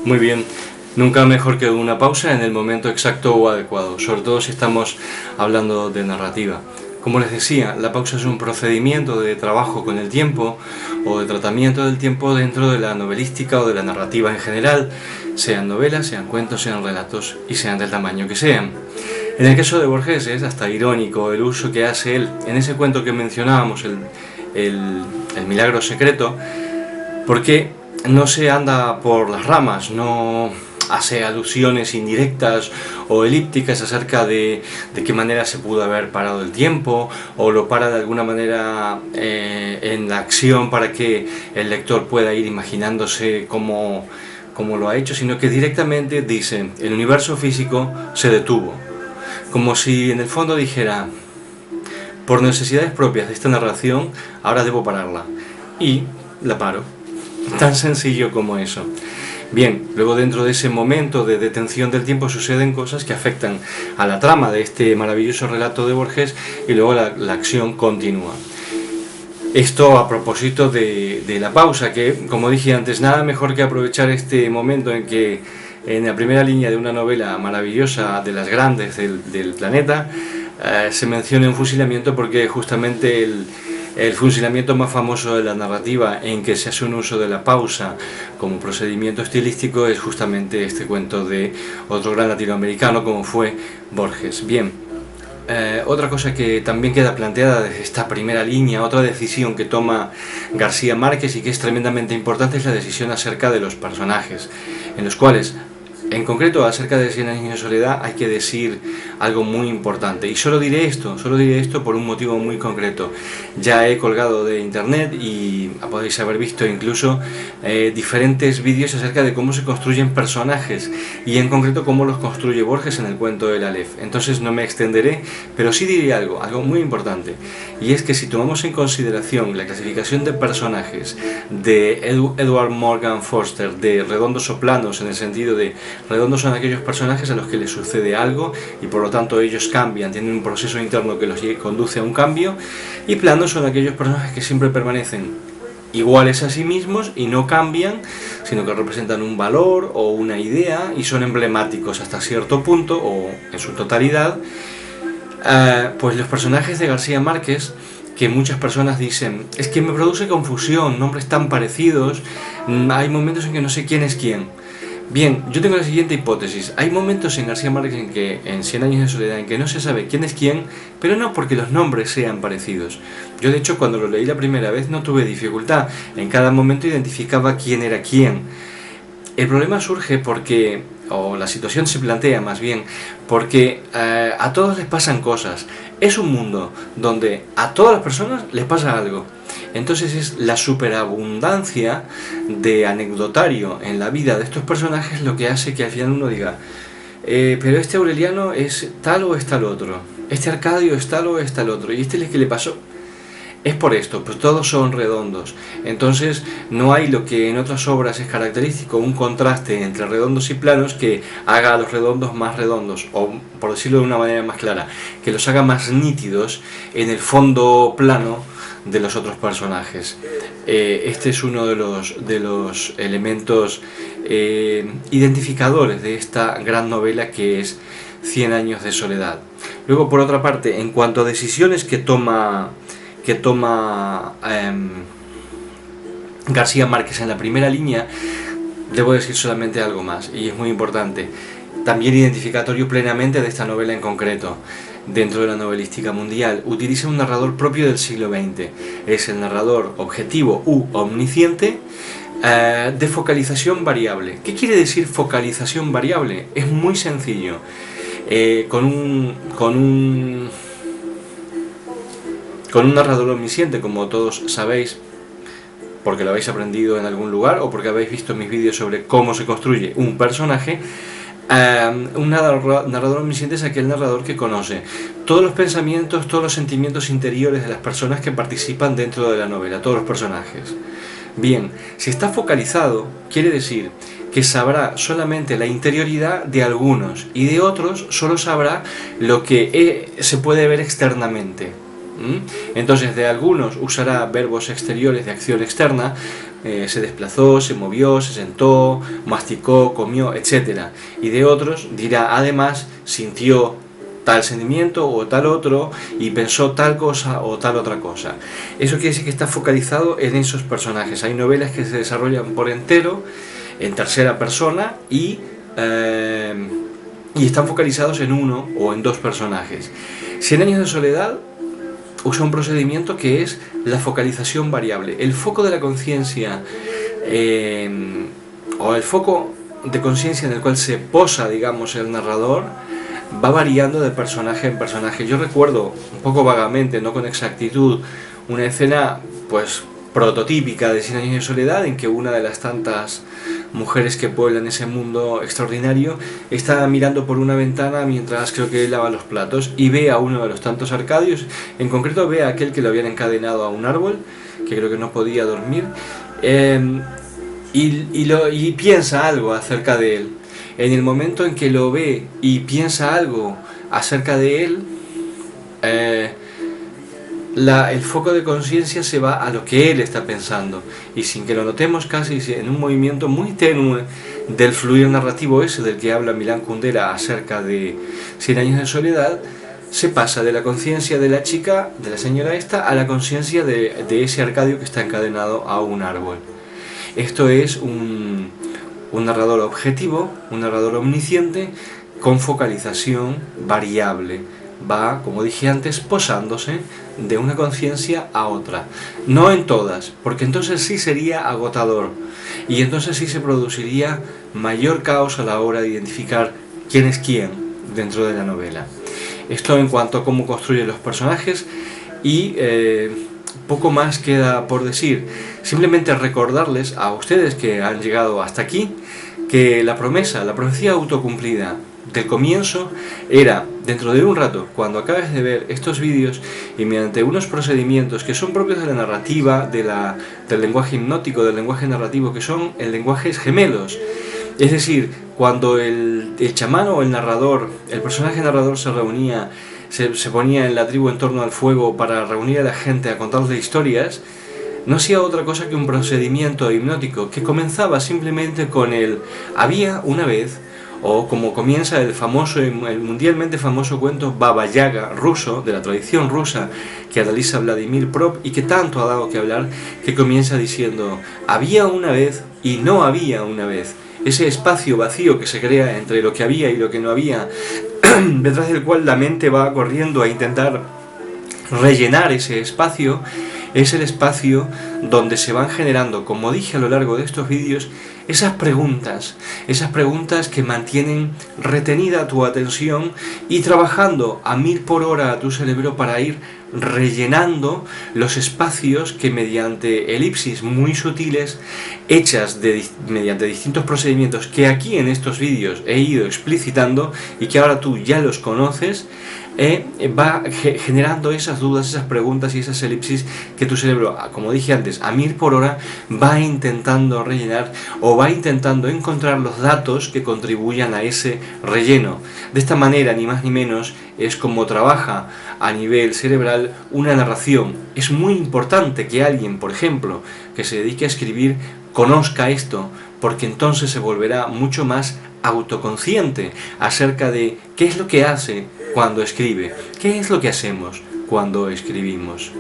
Muy bien, nunca mejor que una pausa en el momento exacto o adecuado, sobre todo si estamos hablando de narrativa. Como les decía, la pausa es un procedimiento de trabajo con el tiempo o de tratamiento del tiempo dentro de la novelística o de la narrativa en general, sean novelas, sean cuentos, sean relatos y sean del tamaño que sean. En el caso de Borges es hasta irónico el uso que hace él en ese cuento que mencionábamos, el milagro secreto, porque no se anda por las ramas, no hace alusiones indirectas o elípticas acerca de qué manera se pudo haber parado el tiempo, o lo para de alguna manera en la acción para que el lector pueda ir imaginándose cómo lo ha hecho, sino que directamente dice: el universo físico se detuvo, como si en el fondo dijera: por necesidades propias de esta narración, ahora debo pararla, y la paro. Tan sencillo como eso. Bien, luego dentro de ese momento de detención del tiempo suceden cosas que afectan a la trama de este maravilloso relato de Borges, y luego la acción continúa. Esto a propósito de la pausa, que como dije antes, nada mejor que aprovechar este momento en que en la primera línea de una novela maravillosa, de las grandes del planeta, se menciona un fusilamiento, porque justamente el fusilamiento más famoso de la narrativa en que se hace un uso de la pausa como procedimiento estilístico es justamente este cuento de otro gran latinoamericano como fue Borges. Bien, otra cosa que también queda planteada desde esta primera línea, otra decisión que toma García Márquez y que es tremendamente importante, es la decisión acerca de los personajes, en los cuales, en concreto acerca de 100 años de soledad, hay que decir algo muy importante, y solo diré esto por un motivo muy concreto. Ya he colgado de internet y podéis haber visto incluso diferentes vídeos acerca de cómo se construyen personajes, y en concreto cómo los construye Borges en el cuento del Aleph. Entonces no me extenderé, pero sí diré algo muy importante, y es que si tomamos en consideración la clasificación de personajes de Edward Morgan Foster, de redondos o planos, en el sentido de redondos son aquellos personajes a los que les sucede algo y por lo tanto ellos cambian, tienen un proceso interno que los conduce a un cambio, y planos son aquellos personajes que siempre permanecen iguales a sí mismos y no cambian, sino que representan un valor o una idea y son emblemáticos hasta cierto punto o en su totalidad. Pues los personajes de García Márquez, que muchas personas dicen: es que me produce confusión, nombres tan parecidos, hay momentos en que no sé quién es quién. Bien, yo tengo la siguiente hipótesis: hay momentos en García Márquez en 100 años de soledad en que no se sabe quién es quién, pero no porque los nombres sean parecidos. Yo de hecho cuando lo leí la primera vez no tuve dificultad, en cada momento identificaba quién era quién. El problema surge porque, o la situación se plantea más bien, porque a todos les pasan cosas. Es un mundo donde a todas las personas les pasa algo. Entonces es la superabundancia de anecdotario en la vida de estos personajes lo que hace que al final uno diga: pero este Aureliano es tal o es tal otro, este Arcadio es tal o es tal otro, y este es el que le pasó. Es por esto, pues todos son redondos. Entonces no hay lo que en otras obras es característico, un contraste entre redondos y planos que haga a los redondos más redondos, o por decirlo de una manera más clara, que los haga más nítidos en el fondo plano de los otros personajes. Este es uno de los elementos identificadores de esta gran novela que es 100 años de soledad. Luego, por otra parte, en cuanto a decisiones que toma García Márquez en la primera línea, debo decir solamente algo más, y es muy importante, también identificatorio plenamente de esta novela en concreto. Dentro de la novelística mundial utiliza un narrador propio del siglo XX, es el narrador objetivo u omnisciente, de focalización variable. ¿Qué quiere decir focalización variable? Es muy sencillo. Con un narrador omnisciente, como todos sabéis, porque lo habéis aprendido en algún lugar o porque habéis visto mis vídeos sobre cómo se construye un personaje, un narrador omnisciente es aquel narrador que conoce todos los pensamientos, todos los sentimientos interiores de las personas que participan dentro de la novela, todos los personajes. Bien, si está focalizado, quiere decir que sabrá solamente la interioridad de algunos, y de otros solo sabrá lo que se puede ver externamente. Entonces de algunos usará verbos exteriores de acción externa, se desplazó, se movió, se sentó, masticó, comió, etc. Y de otros dirá, además, sintió tal sentimiento o tal otro y pensó tal cosa o tal otra cosa. Eso quiere decir que está focalizado en esos personajes. Hay novelas que se desarrollan por entero en tercera persona y están focalizados en uno o en dos personajes. Cien años de soledad usa un procedimiento que es la focalización variable. El foco de la conciencia o el foco de conciencia en el cual se posa, digamos, el narrador va variando de personaje en personaje. Yo recuerdo un poco vagamente, no con exactitud, una escena pues prototípica de Cien años de soledad en que una de las tantas mujeres que pueblan ese mundo extraordinario está mirando por una ventana mientras creo que lava los platos y ve a uno de los tantos Arcadios, en concreto ve a aquel que lo habían encadenado a un árbol, que creo que no podía dormir, y piensa algo acerca de él. En el momento en que lo ve y piensa algo acerca de él, el foco de conciencia se va a lo que él está pensando, y sin que lo notemos, casi en un movimiento muy tenue del fluir narrativo ese del que habla Milán Kundera acerca de Cien años de soledad, se pasa de la conciencia de la chica, de la señora esta, a la conciencia de ese Arcadio que está encadenado a un árbol. Esto es un narrador objetivo, un narrador omnisciente con focalización variable. Va, como dije antes, posándose de una conciencia a otra. No en todas, porque entonces sí sería agotador y entonces sí se produciría mayor caos a la hora de identificar quién es quién dentro de la novela. Esto en cuanto a cómo construye los personajes y poco más queda por decir. Simplemente recordarles a ustedes que han llegado hasta aquí que la profecía autocumplida del comienzo era, dentro de un rato, cuando acabes de ver estos vídeos y mediante unos procedimientos que son propios de la narrativa, del lenguaje hipnótico, del lenguaje narrativo, que son en lenguajes gemelos. Es decir, cuando el chamán o el narrador, el personaje narrador se reunía, se ponía en la tribu en torno al fuego para reunir a la gente a contarles historias, no hacía otra cosa que un procedimiento hipnótico que comenzaba simplemente con el había una vez, o como comienza el mundialmente famoso cuento Baba Yaga ruso, de la tradición rusa, que analiza Vladimir Prop y que tanto ha dado que hablar, que comienza diciendo había una vez y no había una vez. Ese espacio vacío que se crea entre lo que había y lo que no había, detrás del cual la mente va corriendo a intentar rellenar ese espacio, es el espacio donde se van generando, como dije a lo largo de estos vídeos, esas preguntas que mantienen retenida tu atención y trabajando a 1000 por hora a tu cerebro para ir rellenando los espacios que mediante elipsis muy sutiles, hechas mediante distintos procedimientos que aquí en estos vídeos he ido explicitando y que ahora tú ya los conoces, va generando esas dudas, esas preguntas y esas elipsis que tu cerebro, como dije antes, a 1000 por hora va intentando rellenar o va intentando encontrar los datos que contribuyan a ese relleno. De esta manera, ni más ni menos, es como trabaja a nivel cerebral una narración. Es muy importante que alguien, por ejemplo, que se dedique a escribir, conozca esto, porque entonces se volverá mucho más autoconsciente acerca de qué es lo que hace cuando escribe, qué es lo que hacemos cuando escribimos,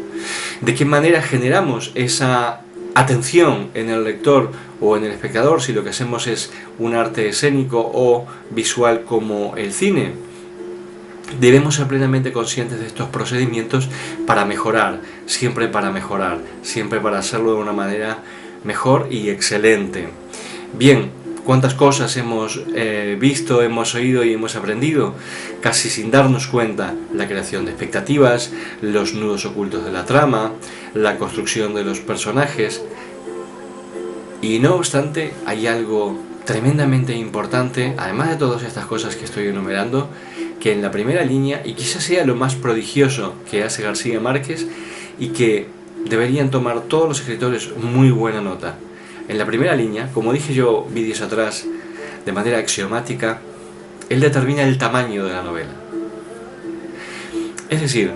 de qué manera generamos esa atención en el lector o en el espectador si lo que hacemos es un arte escénico o visual como el cine. Debemos ser plenamente conscientes de estos procedimientos para mejorar, siempre para hacerlo de una manera mejor y excelente. Bien, ¿cuántas cosas hemos visto, hemos oído y hemos aprendido? Casi sin darnos cuenta, la creación de expectativas, los nudos ocultos de la trama, la construcción de los personajes. Y no obstante, hay algo tremendamente importante, además de todas estas cosas que estoy enumerando, que en la primera línea, y quizás sea lo más prodigioso que hace García Márquez, y que deberían tomar todos los escritores muy buena nota. En la primera línea, como dije yo vídeos atrás, de manera axiomática, él determina el tamaño de la novela. Es decir,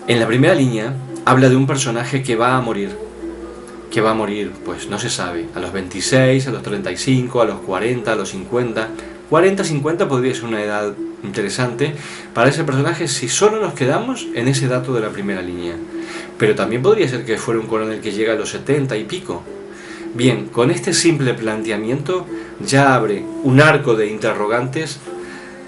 en la primera línea habla de un personaje que va a morir. que va a morir, pues no se sabe, a los 26, a los 35, a los 40, a los 50. 40, 50 podría ser una edad interesante para ese personaje si solo nos quedamos en ese dato de la primera línea. Pero también podría ser que fuera un coronel que llega a los 70 y pico. Bien, con este simple planteamiento ya abre un arco de interrogantes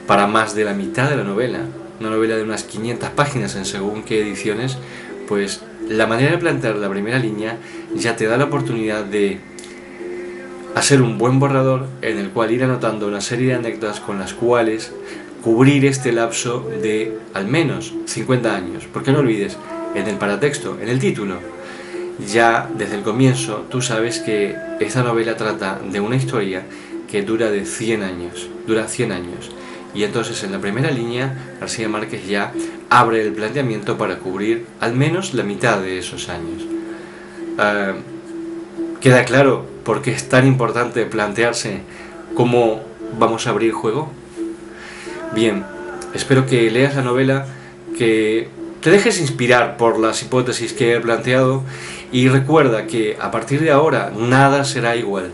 para más de la mitad de la novela. Una novela de unas 500 páginas en según qué ediciones, pues la manera de plantear la primera línea ya te da la oportunidad de hacer un buen borrador en el cual ir anotando una serie de anécdotas con las cuales cubrir este lapso de al menos 50 años. Porque no olvides, en el paratexto, en el título, ya desde el comienzo tú sabes que esta novela trata de una historia que dura 100 años. Y entonces en la primera línea García Márquez ya abre el planteamiento para cubrir al menos la mitad de esos años. ¿Queda claro por qué es tan importante plantearse cómo vamos a abrir juego? Bien, espero que leas la novela, que te dejes inspirar por las hipótesis que he planteado y recuerda que a partir de ahora nada será igual.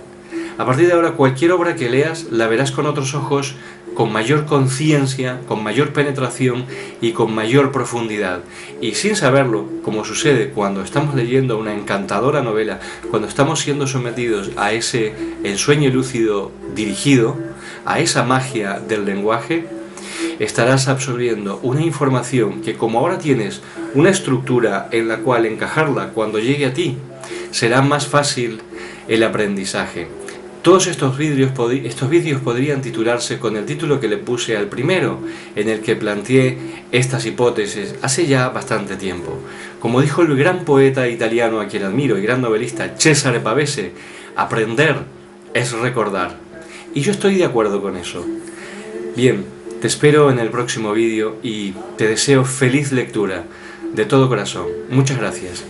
A partir de ahora cualquier obra que leas la verás con otros ojos, con mayor conciencia, con mayor penetración y con mayor profundidad. Y sin saberlo, como sucede cuando estamos leyendo una encantadora novela, cuando estamos siendo sometidos a ese ensueño lúcido dirigido, a esa magia del lenguaje, estarás absorbiendo una información que, como ahora tienes una estructura en la cual encajarla cuando llegue a ti, será más fácil el aprendizaje. Todos estos vídeos podrían titularse con el título que le puse al primero, en el que planteé estas hipótesis hace ya bastante tiempo. Como dijo el gran poeta italiano a quien admiro y gran novelista Cesare Pavese, aprender es recordar. Y yo estoy de acuerdo con eso. Bien, te espero en el próximo vídeo y te deseo feliz lectura. De todo corazón. Muchas gracias.